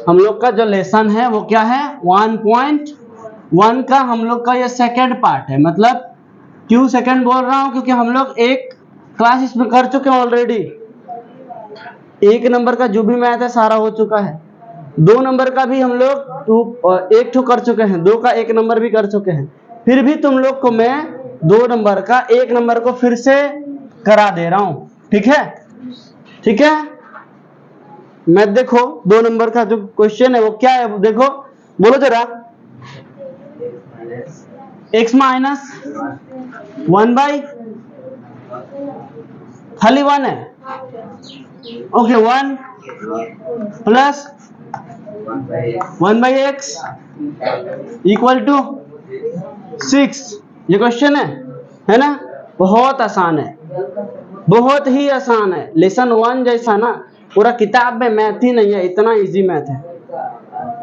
हम लोग का जो लेसन है वो क्या है 1.1 का हम लोग का ये सेकेंड पार्ट है। मतलब क्यों सेकेंड बोल रहा हूं, क्योंकि हम लोग एक क्लास इसमें कर चुके हैं ऑलरेडी। 1 नंबर का जो भी मैथ है सारा हो चुका है। 2 नंबर का भी हम लोग एक ठो कर चुके हैं, 2 का 1 नंबर भी कर चुके हैं। फिर भी तुम लोग को मैं 2 नंबर का 1 नंबर को फिर से करा दे रहा हूं। ठीक है, ठीक है। मैथ देखो 2 नंबर का जो क्वेश्चन है वो क्या है, वो देखो, बोलो जरा। x माइनस 1/, खाली 1 है, okay. 1 plus 1/x equal to 6, ये क्वेश्चन है ना। बहुत आसान है, बहुत ही आसान है। लेसन 1 जैसा ना पूरा किताब में मैथ ही नहीं है, इतना इजी मैथ है।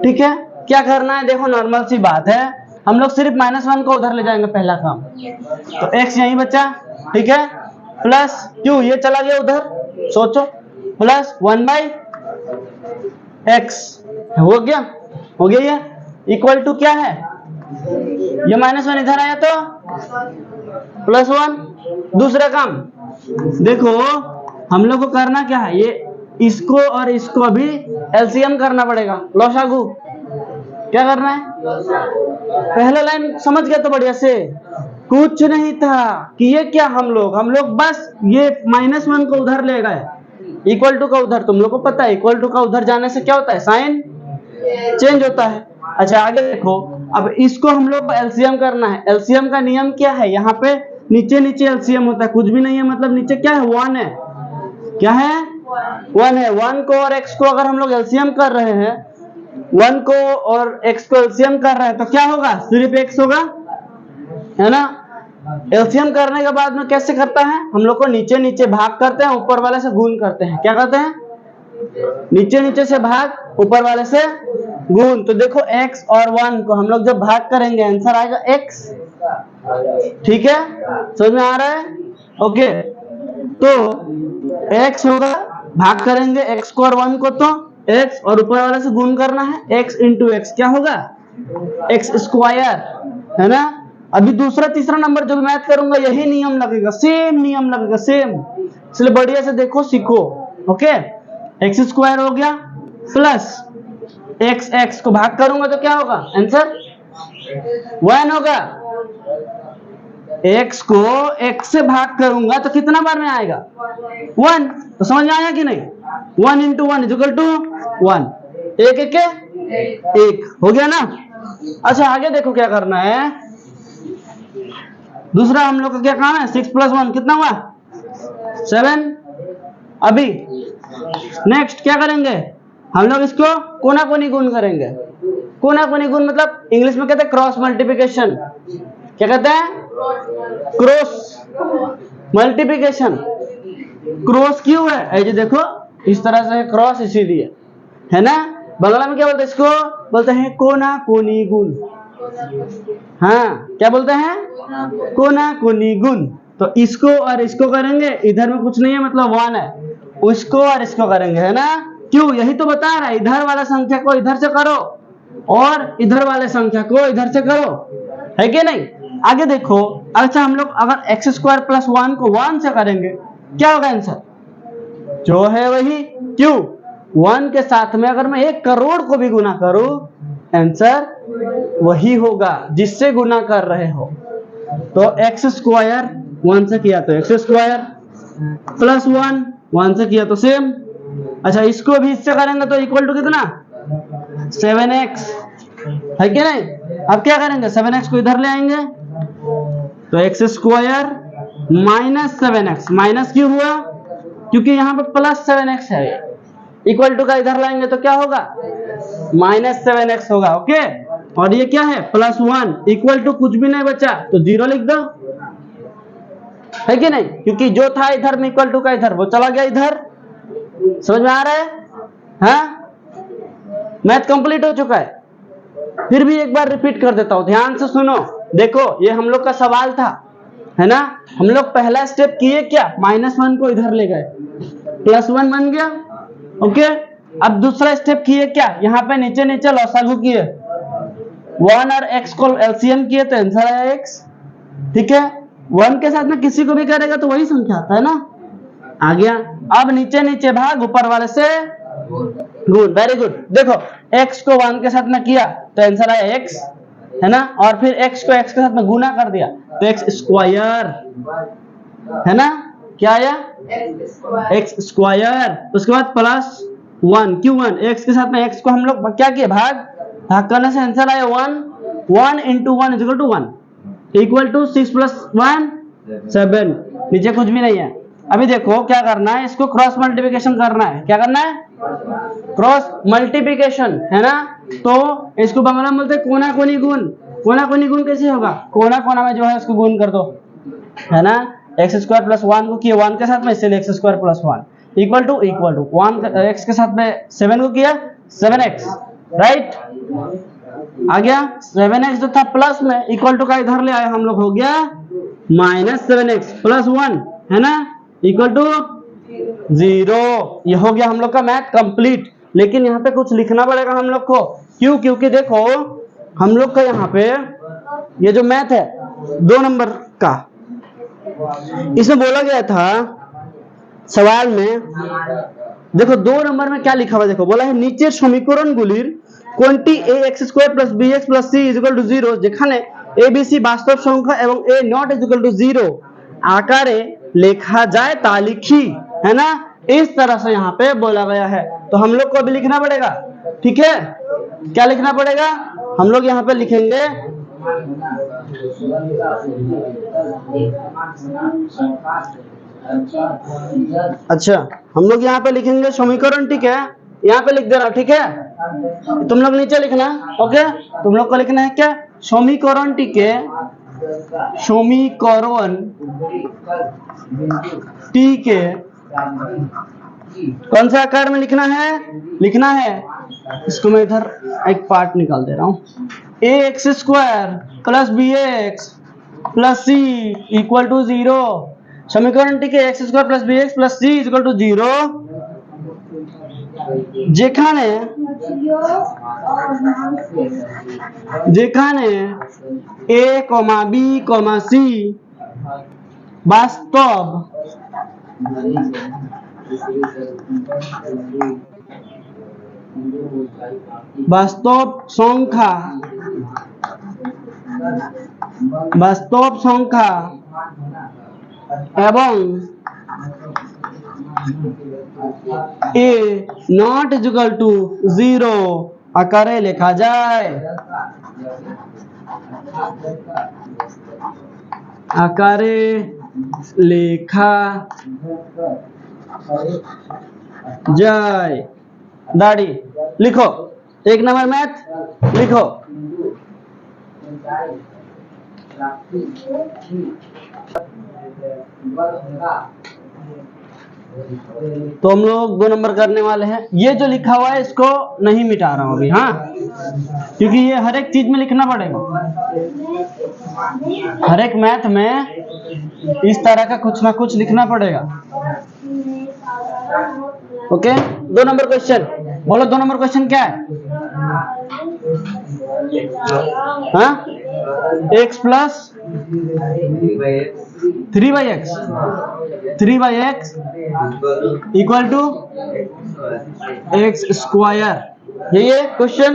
ठीक है, क्या करना है देखो, नॉर्मल सी बात है, हम लोग सिर्फ -1 को उधर ले जाएंगे पहला काम। तो x यहीं बचा, ठीक है, प्लस क्यों ये चला गया उधर, सोचो, प्लस 1/x हो गया ये, इक्वल टू क्या है, ये -1 इधर आया तो +1। दूसरा काम देखो, हम लोग को करना क्या है, ये इसको और इसको अभी एलसीएम करना पड़ेगा, लसागु। क्या करना है, पहला लाइन समझ गया तो बढ़िया से, कुछ नहीं था कि ये क्या, हम लोग बस ये -1 को उधर ले गए, इक्वल टू का उधर, तुम लोग को पता है इक्वल टू का उधर जाने से क्या होता है, साइन चेंज होता है। अच्छा आगे देखो, अब इसको हम लोग को एलसीएम करना है। एलसीएम का नियम क्या है, यहाँ पे नीचे नीचे एलसीएम होता है, कुछ भी नहीं है, मतलब नीचे क्या है 1 है, क्या है 1 है। 1 को और x को अगर हम लोग एलसीएम कर रहे हैं, 1 को और x को एलसीएम कर रहे हैं तो क्या होगा, सिर्फ x होगा, है ना। एलसीएम करने के बाद में कैसे करता है, हम लोग को नीचे नीचे भाग करते हैं, ऊपर वाले से गुण करते हैं। क्या करते हैं, नीचे नीचे से भाग, ऊपर वाले से गुण। तो देखो x और 1 को हम लोग जब भाग करेंगे आंसर आएगा x। ठीक है, समझ में आ रहा है, ओके। तो x होगा, भाग करेंगे x को और 1 को, तो x और ऊपर वाले से गुण करना है, x इंटू x क्या होगा, x स्क्वायर, है ना। अभी दूसरा तीसरा नंबर जो मैथ करूंगा यही नियम लगेगा, सेम नियम लगेगा, सेम। इसलिए बढ़िया से देखो, सीखो, ओके। x स्क्वायर हो गया प्लस x को भाग करूंगा तो क्या होगा, आंसर 1 होगा। x को x से भाग करूंगा तो कितना बार में आएगा, 1। तो समझ में आया कि नहीं, 1 इंटू 1 इक्वल टू 1, एक एक के एक हो गया ना। अच्छा आगे देखो क्या करना है, दूसरा हम लोग का क्या काम है, 6 + 1 कितना हुआ, 7। अभी नेक्स्ट क्या करेंगे, हम लोग इसको कोना कोनी गुण करेंगे। कोना कोनी गुण मतलब इंग्लिश में कहते हैं क्रॉस मल्टीप्लिकेशन। क्या कहते हैं, क्रॉस मल्टीप्लिकेशन। क्रॉस क्यों है, ऐसे देखो इस तरह से क्रॉस इसीलिए, है ना। बांग्ला में क्या बोलते हैं इसको, बोलते हैं कोना कोनी गुण। हाँ क्या बोलते हैं, कोना कोनी गुण। तो इसको और इसको करेंगे, इधर में कुछ नहीं है मतलब 1 है, उसको और इसको करेंगे, है ना। क्यों, यही तो बता रहा है, इधर वाला संख्या को इधर से करो और इधर वाले संख्या को इधर से करो, है कि नहीं। आगे देखो, अच्छा हम लोग अगर x² + 1 को 1 से करेंगे क्या होगा, आंसर जो है वही। क्यों, 1 के साथ में अगर मैं 1 करोड़ को भी गुना करूं आंसर वही होगा जिससे गुना कर रहे हो। तो x² 1 से किया तो x² प्लस 1 से किया तो सेम। अच्छा इसको भी इससे करेंगे तो इक्वल टू कितना, 7x, है कि नहीं। अब क्या करेंगे, 7x को इधर ले आएंगे तो x² - 7x, माइनस क्यों हुआ, क्योंकि यहाँ पे +7x है, इक्वल टू का इधर लाएंगे तो क्या होगा, -7x होगा, ओके। और ये क्या है, +1 इक्वल टू कुछ भी नहीं बचा तो 0 लिख दो, है कि नहीं, क्योंकि जो था इधर में इक्वल टू का इधर वो चला गया इधर। समझ में आ रहा है, हाँ मैथ कंप्लीट हो चुका है। फिर भी एक बार रिपीट कर देता हूं, ध्यान से सुनो। देखो ये हम लोग का सवाल था, है ना। हम लोग पहला स्टेप किए क्या, -1 को इधर ले गए, +1 बन गया, ओके। अब दूसरा स्टेप किए क्या, यहाँ पे नीचे नीचे लसागु किए, 1 और x को एलसीएम किए तो आंसर आया x। ठीक है, 1 के साथ में किसी को भी करेगा तो वही संख्या आता है ना, आ गया। अब नीचे नीचे भाग, ऊपर वाले से गुण। Very good. देखो x को 1 के साथ में किया तो आंसर आया x, है ना, और फिर x को x के साथ में गुना कर दिया तो x स्क्वायर, है ना, क्या आया x स्क्वायर। उसके बाद प्लस 1, क्यों 1, x के साथ में x को हम लोग क्या किए, भाग करने से आंसर आया 1, 1 into 1 equal to 1, equal to 6 + 1 7, नीचे कुछ भी नहीं है। अभी देखो क्या करना है, इसको क्रॉस मल्टीप्लिकेशन करना है। क्या करना है, क्रॉस मल्टीप्लिकेशन, है ना। तो इसको बांग्ला में बोलते हैं कोना कोनी गुण। कोना कोनी गुण कैसे होगा, कोना कोना में जो है उसको गुण कर दो, है ना। x स्क्वायर प्लस 1 को किया 1 के साथ में, इसलिए x square plus 1 equal to 1, x के साथ में 7 को किया 7x, राइट, आ गया 7x जो था प्लस में, इक्वल टू का इधर ले आए हम लोग, हो गया -7x प्लस 1, है ना, इक्वल टू 0। ये हो गया हम लोग का मैथ कंप्लीट। लेकिन यहाँ पे कुछ लिखना पड़ेगा हम लोग को, क्यों, क्योंकि देखो हम लोग का यहाँ पे ये जो मैथ है 2 नंबर का, इसमें बोला गया था सवाल में, देखो 2 नंबर में क्या लिखा हुआ, देखो बोला है नीचे समीकरण गुलिर कोनटी ax² + bx + c = 0 যেখানে abc বাস্তব সংখ্যা এবং a ≠ 0 आकारे लिखा जाए ता लिखी, है ना। इस तरह से यहाँ पे बोला गया है, तो हम लोग को अभी लिखना पड़ेगा। ठीक है, क्या लिखना पड़ेगा, हम लोग यहाँ पे लिखेंगे अच्छा, हम लोग यहाँ पे लिखेंगे समीकरण, ठीक है, यहाँ पे लिख दे रहा, ठीक है। तुम लोग नीचे लिखना, ओके, तुम लोग को लिखना है क्या, समीकरण, ठीक है, समीकरण, ठीक है, कौन सा आकार में लिखना है, लिखना है, इसको मैं इधर एक पार्ट निकाल दे रहा हूँ, ax² + bx + c = 0, समीकरण, ठीक है, x² + bx + c = 0 যেখানে a, b, c বাস্তব সংখ্যা এবং a ≠ 0 आकारे लिखा जाए, आकारे लिखा जाए। दाढ़ी लिखो, 1 नंबर मैथ लिखो, तो हम लोग 2 नंबर करने वाले हैं। ये जो लिखा हुआ है इसको नहीं मिटा रहा हूं अभी, हाँ, क्योंकि ये हर एक चीज में लिखना पड़ेगा, हर एक मैथ में इस तरह का कुछ ना कुछ लिखना पड़ेगा। ओके, 2 नंबर क्वेश्चन बोलो, 2 नंबर क्वेश्चन क्या है, हाँ, x + 3/x equal to x², ये क्वेश्चन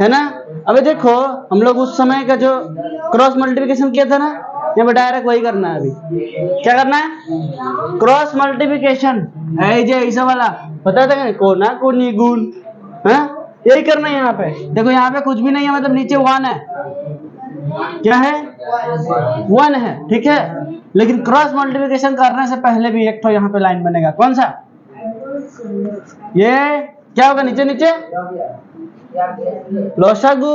है ना। अभी देखो हम लोग उस समय का जो क्रॉस मल्टीप्लिकेशन किया था ना, यहाँ पे डायरेक्ट वही करना है। अभी क्या करना है, क्रॉस मल्टीप्लिकेशन है जो ऐसा वाला पता था, कोना कोनी गुण, हाँ, यही करना है। यहाँ पे देखो, यहाँ पे कुछ भी नहीं है, मतलब नीचे 1 है, क्या है, 1 है, ठीक है। लेकिन क्रॉस मल्टीप्लिकेशन करने से पहले भी एक तो यहाँ पे लाइन बनेगा, कौन सा, ये क्या होगा, नीचे नीचे लसागु,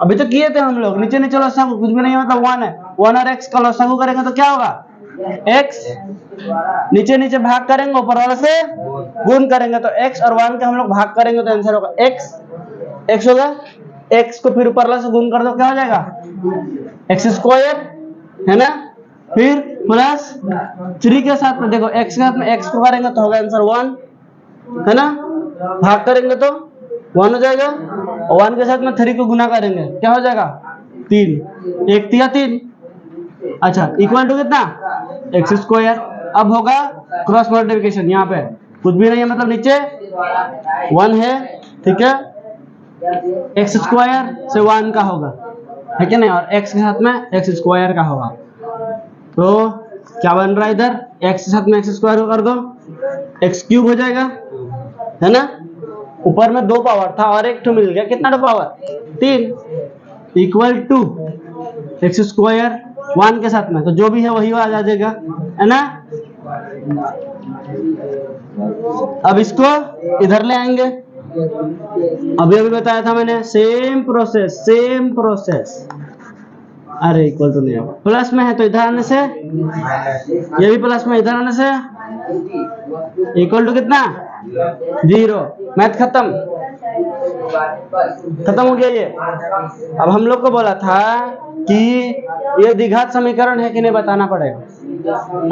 अभी तो किए थे हम लोग, नीचे नीचे लसागु, कुछ भी नहीं है, मतलब 1 है, 1 और x का लसागु करेंगे तो क्या होगा, x, नीचे नीचे भाग करेंगे, ऊपर वाले से गुण करेंगे, तो x और 1 के हम लोग भाग करेंगे तो आंसर होगा x होगा, x को फिर ऊपर वाले से गुण कर दो, क्या हो जाएगा x², है ना, फिर प्लस 3 के साथ में देखो x के साथ में x को करेंगे तो होगा आंसर 1, है ना, भाग करेंगे तो 1 हो जाएगा, और 1 के साथ में 3 को गुना करेंगे क्या हो जाएगा 3, 1 3 3। अच्छा इक्वल टू कितना एक्स स्क्वायर। अब होगा क्रॉस मल्टीप्लिकेशन, यहाँ पे कुछ भी नहीं है मतलब नीचे 1 है, ठीक है, एक्स स्क्वायर से 1 का होगा, है क्या नहीं, और एक्स के साथ में एक्स स्क्वायर का होगा। तो क्या बन रहा है इधर, एक्स के साथ में एक्स स्क्वायर कर दो, एक्स क्यूब हो जाएगा, है ना। ऊपर में 2 पावर था और एक 2 मिल गया, कितना 2 power 3, equal to x square 1 के साथ में, तो जो भी है वही आ जाएगा, है ना। अब इसको इधर ले आएंगे, अभी बताया था मैंने, सेम प्रोसेस। अरे इक्वल टू नहीं है, प्लस में है तो इधर आने से, ये भी प्लस में इधर आने से इक्वल टू कितना 0। मैथ खत्म हो गया ये। अब हम लोग को बोला था कि ये द्विघात समीकरण है कि नहीं बताना पड़ेगा।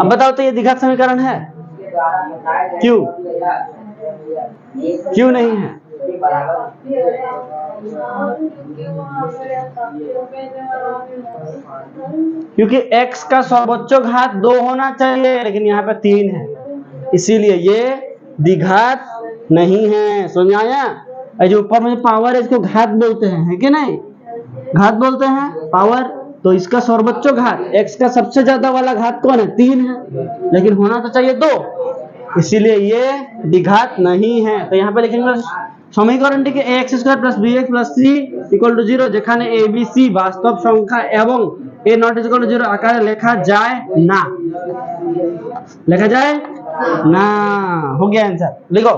अब बताओ तो ये द्विघात समीकरण है, क्यों नहीं है? क्योंकि x का सर्वोच्च घात 2 होना चाहिए, लेकिन यहाँ पे 3 है, इसीलिए ये द्विघात नहीं है। समझ आया? जो ऊपर में पावर है इसको घात बोलते हैं, है कि नहीं, घात बोलते हैं पावर। तो इसका सर्वोच्च घात x का सबसे ज्यादा वाला घात कौन है 3 है, लेकिन होना तो चाहिए 2, इसीलिए ये द्विघात नहीं है। तो यहाँ पे लिखेंगे সমীকরণটিকে ax square plus bx plus c equal to 0 যেখানে a b c বাস্তব সংখ্যা এবং a নট ইকুয়াল টু 0 আকারে লেখা যায় না, हो गया आंसर, लिखो।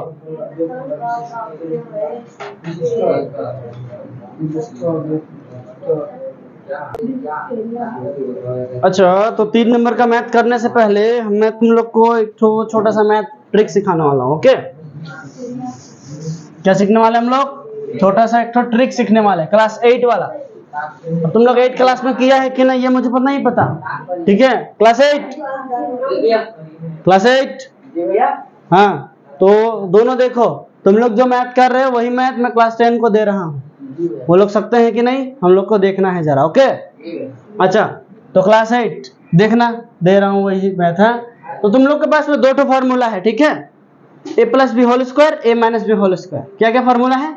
अच्छा तो 3 नंबर का मैथ करने से पहले मैं तुम लोग को एक छोटा सा मैथ ट्रिक सिखाने वाला हूँ। ओके, क्या सीखने वाले हम लोग, छोटा सा एक ट्रिक सीखने वाले, क्लास 8 वाला। अब तुम लोग 8 क्लास में किया है कि नहीं ये मुझे नहीं पता, ठीक है। क्लास 8 हाँ, तो दोनों देखो, तुम लोग जो मैथ कर रहे हो वही मैथ मैं क्लास 10 को दे रहा हूँ, वो लोग सकते हैं कि नहीं हम लोग को देखना है जरा। ओके अच्छा, तो क्लास 8 देखना, दे रहा हूँ वही मैथ है। तो तुम लोग के पास में 2 फॉर्मूला है, ठीक है, a plus B whole square, a minus B whole square. क्या क्या फॉर्मूला है?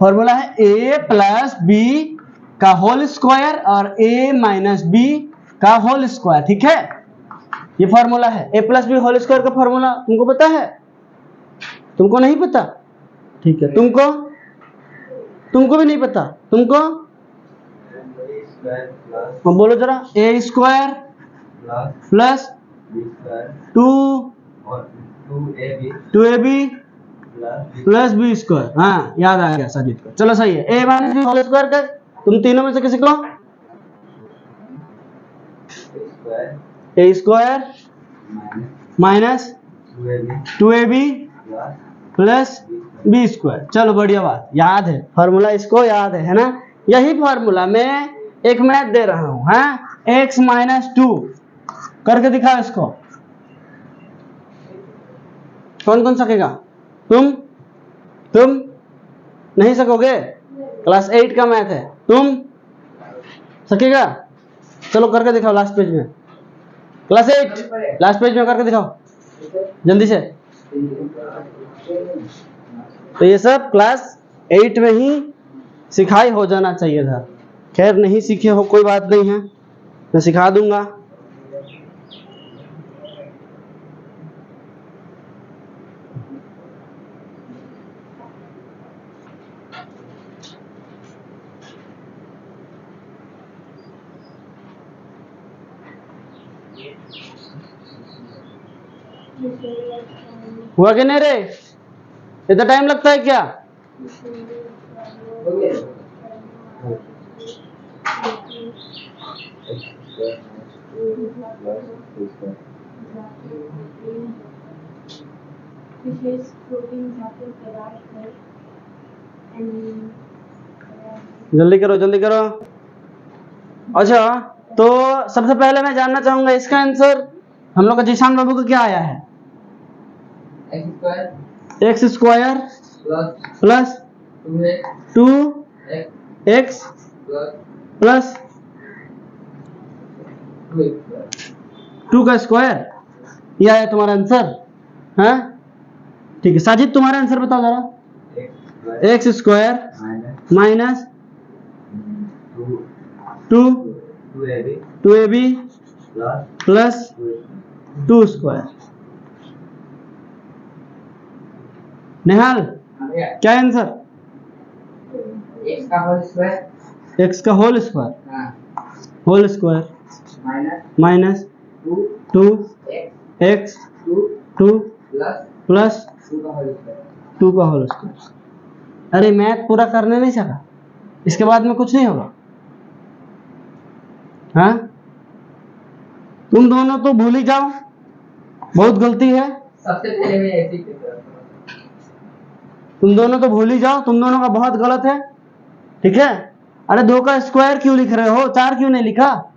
फॉर्मूला है a प्लस बी का होल स्क्वायर और a माइनस बी का होल स्क्वायर, ठीक है, ये फॉर्मूला है। a plus B whole square का फॉर्मूला तुमको पता है? तुमको नहीं पता? ठीक है, तुमको भी नहीं पता, तुमको बोलो जरा, a square plus 2ab plus B square. हाँ याद आ गया साजिद को, चलो सही है। a minus B whole square कर, तुम तीनों में से किसी को, a square minus 2ab plus B square. चलो बढ़िया बात, याद है फॉर्मूला, इसको याद है ना। यही फॉर्मूला मैं एक मैथ दे रहा हूं, हाँ, x माइनस 2 करके दिखाओ इसको, कौन सकेगा? तुम नहीं सकोगे, क्लास 8 का मैथ है, तुम सकेगा? चलो करके दिखाओ लास्ट पेज में, क्लास 8 लास्ट पेज में करके दिखाओ जल्दी से। तो ये सब क्लास 8 में ही सिखाई हो जाना चाहिए था। खैर नहीं सीखे हो कोई बात नहीं है, मैं सिखा दूंगा। हुआ कि नहीं रे? इतना टाइम लगता है क्या? जल्दी करो। अच्छा तो सबसे पहले मैं जानना चाहूंगा इसका आंसर हम लोग का जीशान बाबू का क्या आया है? X square plus 2x plus 2 का स्क्वायर, यह है तुम्हारा आंसर। हाँ ठीक है, साजिद तुम्हारा आंसर बताओ जरा। X square minus 2ab plus 2 square. Nihal क्या आंसर? एक्स का whole square minus 2x 2 plus 2 का होल स्क्वायर। अरे मैथ पूरा करने नहीं सका, इसके बाद में कुछ नहीं होगा। हाँ तुम दोनों तो भूल ही जाओ, बहुत गलती है। सबसे पहले मैं ऐसे ही तुम दोनों तो भूल ही जाओ, तुम दोनों का बहुत गलत है। ठीक है, अरे 2 का स्क्वायर क्यों लिख रहे हो, 4 क्यों नहीं लिखा?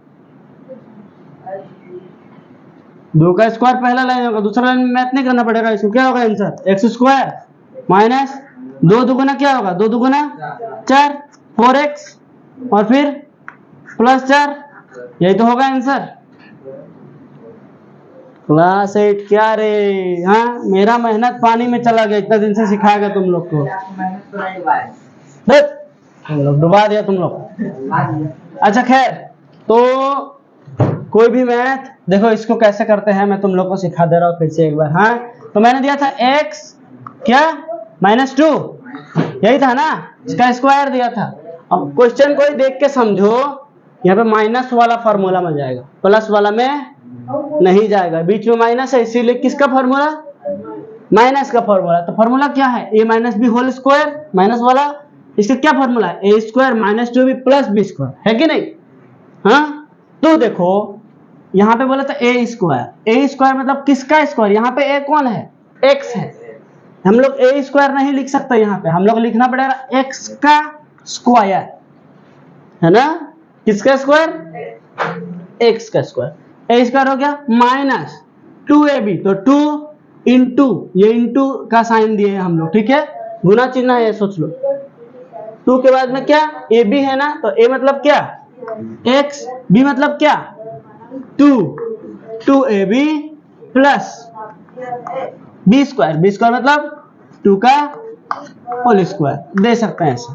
2 का स्क्वायर पहला लाइन होगा, दूसरा लाइन में मैथ नहीं करना पड़ेगा। इसको क्या होगा आंसर? एक्स स्क्वायर माइनस 2 दुगुना क्या होगा? 2 दुगुना 4 4x और फिर प्लस 4, यही तो होगा आंसर। क्लास 8 क्या रे? हाँ मेरा मेहनत पानी में चला गया, इतना दिन से सिखाया गया तुम लोग को, तुम लोग डुबा दिया तुम लोग। अच्छा खैर, तो कोई भी मैथ देखो इसको कैसे करते हैं मैं तुम लोग को सिखा दे रहा हूँ फिर से एक बार। हाँ तो मैंने दिया था x क्या -2, यही था ना, इसका स्क्वायर दिया था। अब क्वेश्चन को ही देख के समझो, यहाँ पे माइनस वाला फॉर्मूला में जाएगा, प्लस वाला में नहीं जाएगा, बीच में माइनस है, इसीलिए किसका फॉर्मूला? माइनस का फॉर्मूला। तो फॉर्मूला क्या है? a minus B whole square, minus वाला, इसका क्या फॉर्मूला है? a square minus 2b plus B square, है कि नहीं? हाँ तो देखो यहाँ पे बोला था a स्क्वायर मतलब किसका स्क्वायर? यहाँ पे a कौन है? x है। हम लोग a स्क्वायर नहीं लिख सकते, यहाँ पे हम लोग लिखना पड़ेगा x का स्क्वायर, है ना? किसका स्क्वायर? x का स्क्वायर। a स्क्वायर हो गया माइनस 2ab, तो 2 इंटू, ये इंटू का साइन दिए हैं हम लोग, ठीक है, गुना चिन्ह है, सोच लो। 2 के बाद में क्या? ab है ना, तो a मतलब क्या? x, b मतलब क्या? 2ab प्लस b स्क्वायर मतलब 2 का होल स्क्वायर, दे सकते हैं ऐसे।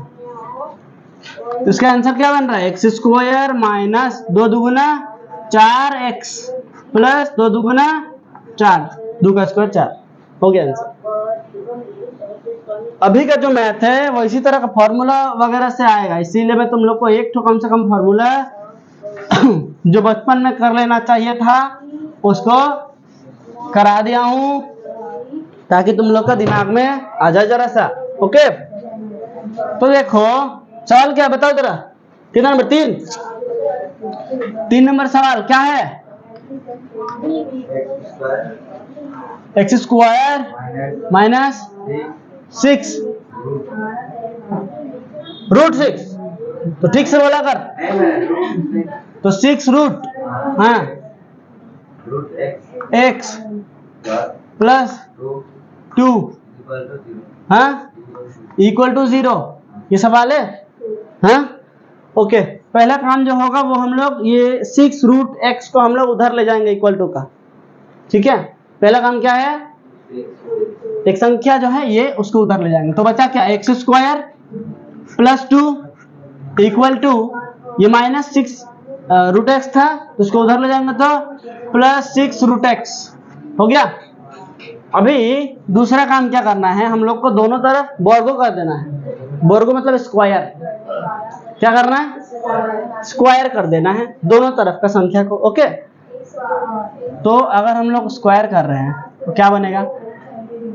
तो इसका आंसर क्या बन रहा है? एक्स स्क्वायर माइनस 2 दुगुना 4x प्लस 2 दुगुना 4, 2 का स्क्वायर 4, हो गया आंसर। अभी का जो मैथ है वो इसी तरह का फॉर्मूला वगैरह से आएगा, इसीलिए मैं तुम लोग को एक कम से कम फॉर्मूला जो बचपन में कर लेना चाहिए था उसको करा दिया हूं, ताकि तुम लोग का दिमाग में आ जाए जरा सा। ओके, तो देखो सवाल क्या बताओ जरा, कितना नंबर? 3 नंबर सवाल क्या है? एक्स स्क्वायर माइनस 6 रूट 6, तो ठीक से बोला कर, तो 6 रूट, हाँ x प्लस 2 हाँ इक्वल टू 0, ये सवाल है। हाँ ओके, पहला काम जो होगा वो हम लोग ये 6 रूट x को हम लोग उधर ले जाएंगे इक्वल टू का, ठीक है। पहला काम क्या है? एक संख्या जो है ये उसको उधर ले जाएंगे, तो बचा क्या? X square plus 2 equal to, ये माइनस 6 रूट एक्स था, तो उसको उधर ले जाएंगे तो प्लस 6 रूट एक्स हो गया। अभी दूसरा काम क्या करना है, हम लोग को दोनों तरफ वर्गो कर देना है। वर्गो मतलब स्क्वायर, क्या करना है? स्क्वायर कर देना है दोनों तरफ का संख्या को। ओके, तो अगर हम लोग स्क्वायर कर रहे हैं तो क्या बनेगा?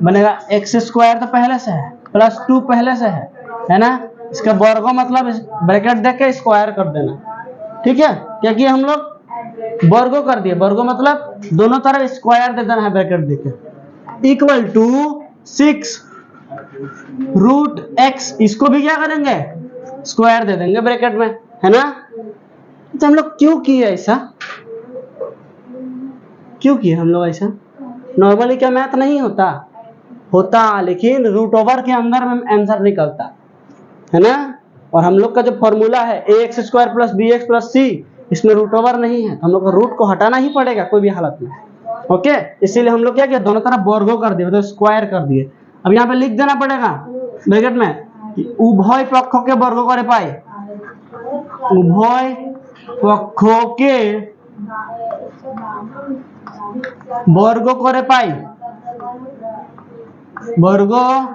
बनेगा एक्स स्क्वायर तो पहले से है प्लस 2 पहले से है ना, इसका वर्गो मतलब ब्रैकेट देख के स्क्वायर कर देना, ठीक है, क्योंकि हम लोग वर्गो कर दिए, वर्गो मतलब दोनों तरफ स्क्वायर दे देना है ब्रैकेट देके, इक्वल टू 6 रूट एक्स, इसको भी क्या करेंगे? स्क्वायर दे देंगे ब्रैकेट में, है ना। तो हम लोग क्यों किए ऐसा? क्यों किए हम लोग ऐसा? नॉर्मली क्या मैथ नहीं होता? होता, लेकिन रूट ओवर के अंदर में आंसर निकलता है ना। और हम लोग का जो फॉर्मूला है ax square plus B x plus C, इसमें रूट ओवर नहीं है, तो हम लोग को रूट को हटाना ही पड़ेगा कोई भी हालत में। ओके, इसीलिए हम लोग क्या किया, दोनों तरफ वर्गो कर दिए, तो स्क्वायर कर दिए। अब यहाँ पे लिख देना पड़ेगा ब्रैकेट में कि उभय पक्षों के वर्गों करे पाई, उभय पक्षों के वर्गों करे पाई, वर्गों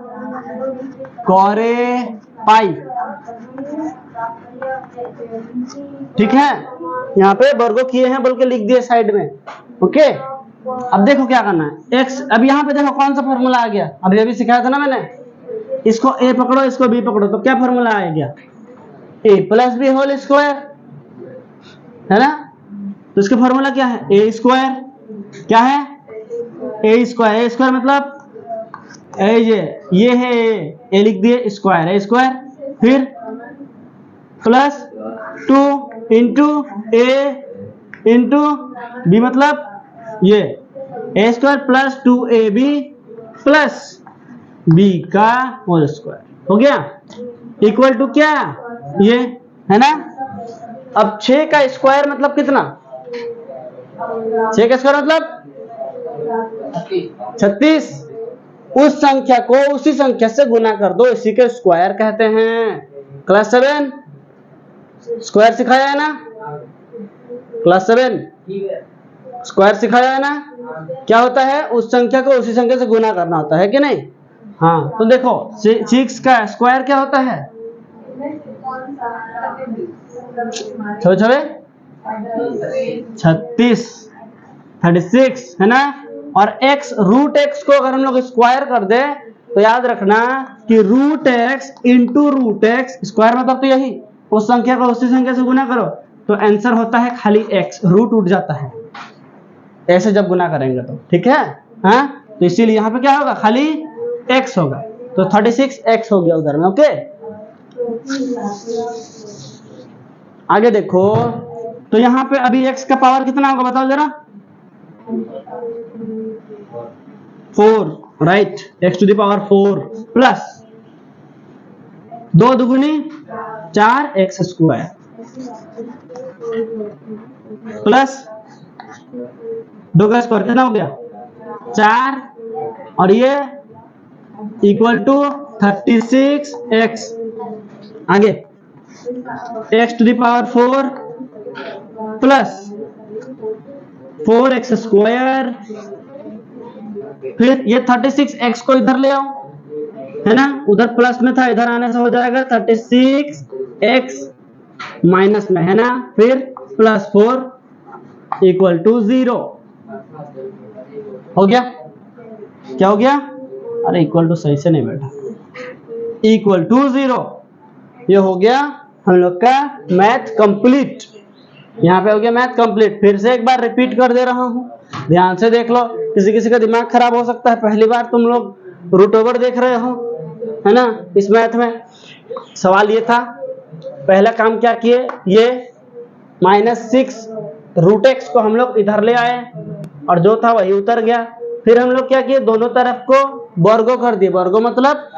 करे पाई। ठीक है, यहाँ पे वर्गों किए हैं बोल के लिख दिए साइड में। ओके, अब देखो क्या करना है x। अब यहाँ पे देखो कौन सा फॉर्मूला आ गया, अभी अभी सिखाया था ना मैंने, इसको a पकड़ो इसको b पकड़ो, तो क्या फॉर्मूला आ गया, a plus B whole square, है ना। तो इसका फॉर्मूला क्या है, a स्क्वायर, क्या है a स्क्वायर, a स्क्वायर मतलब ये है a लिख दिए, स्क्वायर a स्क्वायर, फिर plus 2 into a into b, मतलब ये a square plus 2ab plus b का होल स्क्वायर हो गया, इक्वल टू क्या, ये है ना। अब 6 का स्क्वायर मतलब कितना, 6 का स्क्वायर मतलब 36। उस संख्या को उसी संख्या से गुना कर दो, इसी के स्क्वायर कहते हैं। क्लास 7 स्क्वायर सिखाया है ना, क्लास 7 स्क्वायर सिखाया है ना। क्या होता है, उस संख्या को उसी संख्या से गुना करना होता है कि नहीं। हाँ, तो देखो 6 का स्क्वायर क्या होता है, 36 है ना। और x रूट x को अगर हम लोग स्क्वायर कर दे तो याद रखना कि root x into root x, square मतलब तो यही, उस संख्या को उसी संख्या से गुना करो तो आंसर होता है खाली x, रूट उठ जाता है ऐसे जब गुना करेंगे तो, ठीक है। हाँ, तो इसीलिए यहाँ पे क्या होगा, खाली x होगा, तो 36x हो गया उधर में। ओके, आगे देखो, तो यहाँ पे अभी x का पावर कितना होगा बताओ जरा, 4, right, x to the power 4 plus 2 दुगुनी 4x स्क्वायर प्लस 2 का स्क्वायर कितना हो गया 4, और ये इक्वल टू 36x। आगे x to the power 4 plus 4x square, फिर ये 36x को इधर ले आओ, है ना, उधर प्लस में था, इधर आने से हो जाएगा 36x माइनस में, है ना, फिर प्लस 4 इक्वल टू 0 हो गया। क्या हो गया, अरे इक्वल टू सही से नहीं बैठा, इक्वल टू 0। ये हो गया हम लोग का मैथ कंप्लीट, यहाँ पे हो गया मैथ कंप्लीट। फिर से एक बार रिपीट कर दे रहा हूँ, ध्यान से देख लो, किसी किसी का दिमाग खराब हो सकता है, पहली बार तुम लोग रूट ओवर देख रहे हो, है ना। इस मैथ में सवाल ये था, पहला काम क्या किए, ये -6 रूट एक्स को हम लोग इधर ले आए और जो था वही उतर गया। फिर हम लोग क्या किए, दोनों तरफ को वर्गो कर दिए, वर्गो मतलब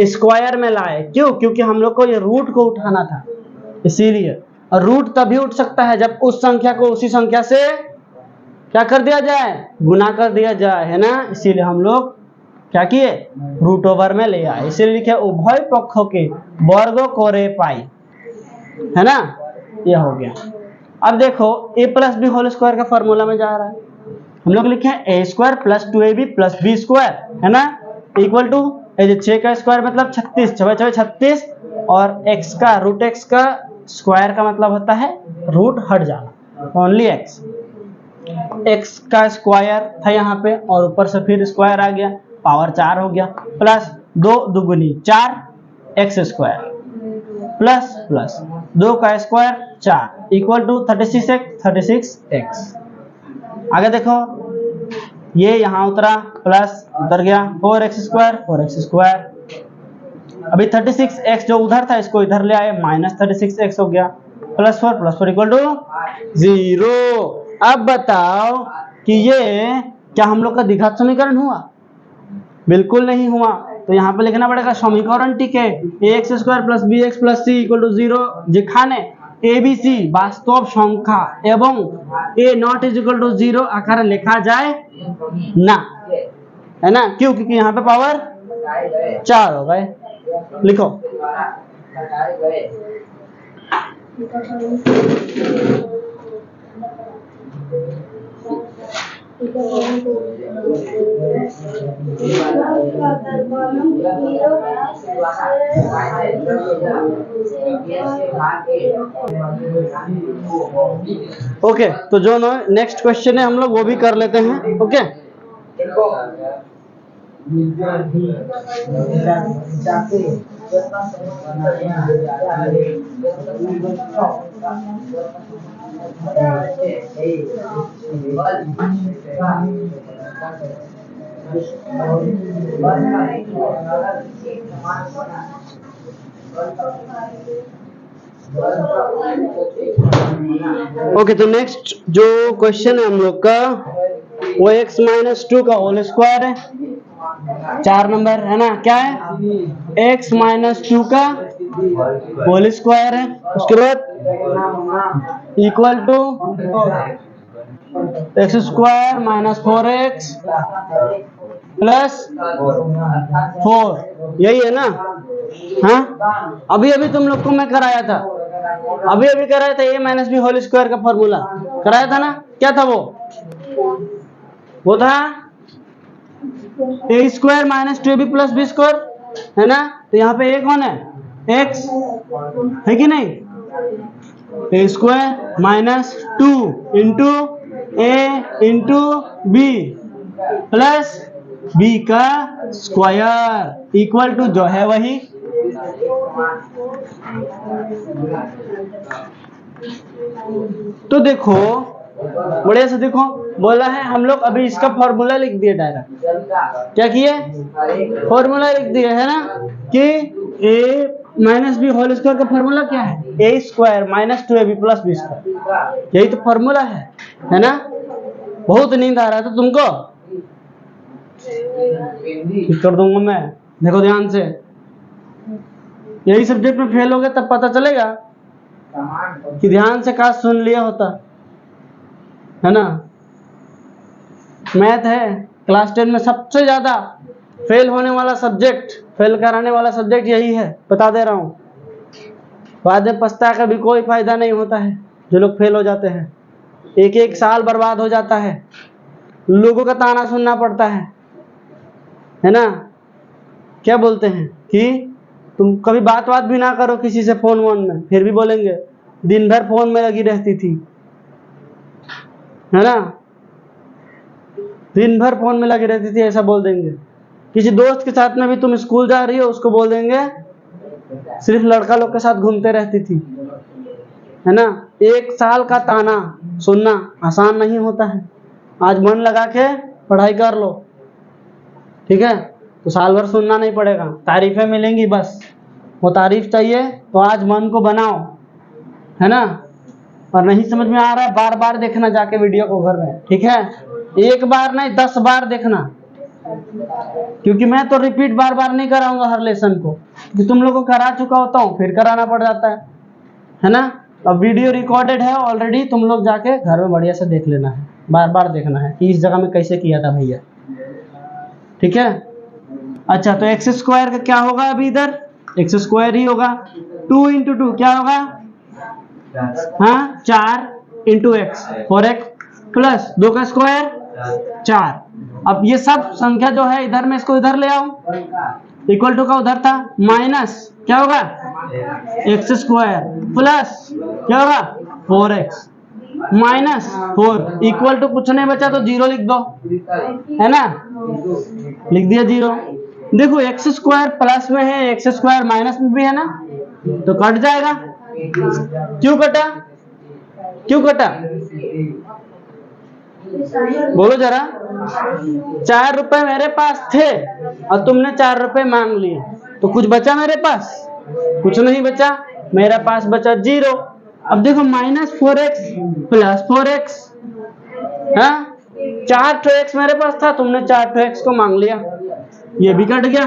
स्क्वायर में लाए, क्यों, क्योंकि हम लोग को ये रूट को उठाना था इसीलिए। और रूट तभी उठ सकता है जब उस संख्या को उसी संख्या से क्या कर दिया जाए, गुना कर दिया जाए, है ना। इसीलिए हम लोग क्या किए, रूट ओवर में ले आए, इसीलिए लिखे उभय पक्षों के वर्गों को रे पाई, है ना। ये हो गया। अब देखो a plus B whole square का फॉर्मूला में जा रहा है, हम लोग लिखे a square plus 2ab plus B square, है ना, इक्वल टू 6 का स्क्वायर मतलब 36, 6 36, और x का रूट x का स्क्वायर का मतलब होता है रूट हट जाना, ओनली x का स्क्वायर था यहाँ पे, और ऊपर से फिर स्क्वायर आ गया, पावर 4 हो गया, प्लस 2 दुगुनी 4 x स्क्वायर प्लस प्लस 2 का स्क्वायर 4 इक्वल टू 36x। आगे देखो, ये यहाँ उतरा, प्लस उतर गया 4x स्क्वायर, अभी 36x जो उधर था इसको इधर ले आए, -36x हो गया, प्लस 4 इक्वल टू 0। अब बताओ कि ये क्या हम लोग का द्विघात समीकरण हुआ, बिल्कुल नहीं हुआ, तो यहाँ पे लिखना पड़ेगा समीकरण টিকে ax square plus bx plus c equal to 0 যেখানে abc বাস্তব সংখ্যা এবং a not is equal to 0 आकार लिखा जाए ना, है ना, क्यों? क्योंकि यहाँ पे पावर 4 हो गए। लिखो ओके, तो जो नेक्स्ट क्वेश्चन है हम लोग वो भी कर लेते हैं। ओके, ओके, तो नेक्स्ट जो क्वेश्चन है हम लोग का वो x माइनस 2 का होल स्क्वायर है, 4 नंबर, है ना। क्या है? x माइनस 2 का होल स्क्वायर है, उसके बाद equal to x square minus 4x plus 4, यही है ना। हाँ, अभी अभी तुम लोग को मैं कराया था, अभी कराया था a minus B whole square का फॉर्मूला कराया था ना। क्या था वो था A square minus 2ab plus B square, है ना। तो यहाँ पे a कौन है? x है कि नहीं? A square minus 2 into a into B प्लस b का स्क्वायर इक्वल टू जो है वही। तो देखो बढ़िया से देखो, बोला है हम लोग अभी इसका फॉर्मूला लिख दिए डायरेक्ट। क्या किए? फॉर्मूला लिख दिए, है ना, कि a minus B whole square का फॉर्मूला क्या है? A square minus 2ab plus B square, यही तो फॉर्मूला है ना। बहुत नींद आ रहा था तुमको, कर दूंगा मैं, देखो ध्यान से। यही सब्जेक्ट में फेल हो गए तब पता चलेगा कि ध्यान से काश सुन लिया होता, है ना। मैथ है क्लास 10 में सबसे ज्यादा फेल होने वाला सब्जेक्ट, फेल कराने वाला सब्जेक्ट यही है, बता दे रहा हूं। बाद में पछता का भी कोई फायदा नहीं होता है। जो लोग फेल हो जाते हैं, एक एक साल बर्बाद हो जाता है, लोगों का ताना सुनना पड़ता है ना। क्या बोलते हैं कि तुम कभी बात भी ना करो किसी से फोन वोन में, फिर भी बोलेंगे दिन भर फोन में लगी रहती थी, है ना, दिन भर फोन में लगी रहती थी, ऐसा बोल देंगे। किसी दोस्त के साथ में भी तुम स्कूल जा रही हो, उसको बोल देंगे सिर्फ लड़का लोग के साथ घूमते रहती थी, है ना। एक साल का ताना सुनना आसान नहीं होता है। आज मन लगा के पढ़ाई कर लो, ठीक है, तो साल भर सुनना नहीं पड़ेगा, तारीफें मिलेंगी बस। वो तारीफ चाहिए तो आज मन को बनाओ, है ना। और नहीं समझ में आ रहा है, बार बार देखना जाके वीडियो को घर में, ठीक है। एक बार नहीं 10 बार देखना, क्योंकि मैं तो रिपीट बार बार नहीं कराऊंगा हर लेसन को, क्योंकि तुम लोगों को करा चुका होता हूँ, फिर कराना पड़ जाता है ना। अब वीडियो रिकॉर्डेड है ऑलरेडी, तुम लोग जाके घर में बढ़िया से देख लेना है, बार बार देखना है कि इस जगह में कैसे किया था भैया, ठीक है। अच्छा, तो एक्स स्क्वायर का क्या होगा? अभी इधर एक्स स्क्वायर ही होगा। 2 इंटू 2 क्या होगा? हाँ, 4 इंटू एक्स, 4x प्लस 2 का स्क्वायर 4। अब ये सब संख्या जो है इधर में, इसको इधर ले आओ, इक्वल टू का उधर था, माइनस क्या होगा? एक्स स्क्वायर प्लस क्या होगा? 4x माइनस 4 इक्वल टू कुछ नहीं बचा तो 0 लिख दो, है ना, लिख दिया 0। देखो एक्स स्क्वायर प्लस में है, एक्स स्क्वायर माइनस में भी है ना, तो कट जाएगा। क्यों कटा? क्यों कटा? बोलो जरा। 4 रुपए मेरे पास थे और तुमने 4 रुपए मांग लिए, तो कुछ बचा मेरे पास? कुछ नहीं बचा, मेरे पास बचा 0। अब देखो माइनस 4x प्लस 4x, हाँ, 4 तो x मेरे पास था, तुमने 4 तो x को मांग लिया, ये भी कट गया,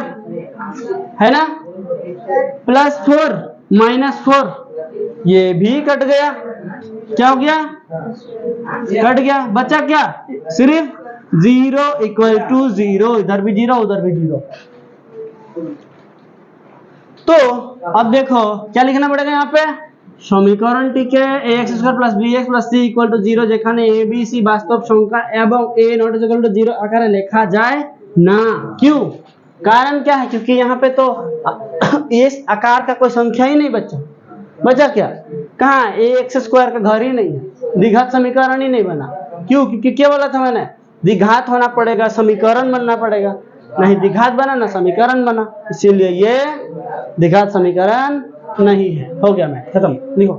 है ना। +4 -4 ये भी कट गया। क्या हो गया? कट गया। बचा क्या? सिर्फ 0 = 0। इधर भी 0 उधर भी 0। तो अब देखो क्या लिखना पड़ेगा यहाँ पे, समीकरण টিকে ax² + bx + c = 0 যেখানে a b c বাস্তব সংখ্যা এবং a ≠ 0 আকারে লেখা যায় না। क्यों? कारण क्या है? क्योंकि यहाँ पे तो इस आकार का कोई संख्या ही नहीं बचा। बचा क्या? कहाँ? ax² का घर ही नहीं है, द्विघात समीकरण ही नहीं बना। क्यों? क्योंकि क्या बोला था मैंने, द्विघात होना पड़ेगा, समीकरण बनना पड़ेगा। नहीं द्विघात बना ना समीकरण बना, इसीलिए ये द्विघात समीकरण नहीं है। हो गया, मैं खत्म। लिखो।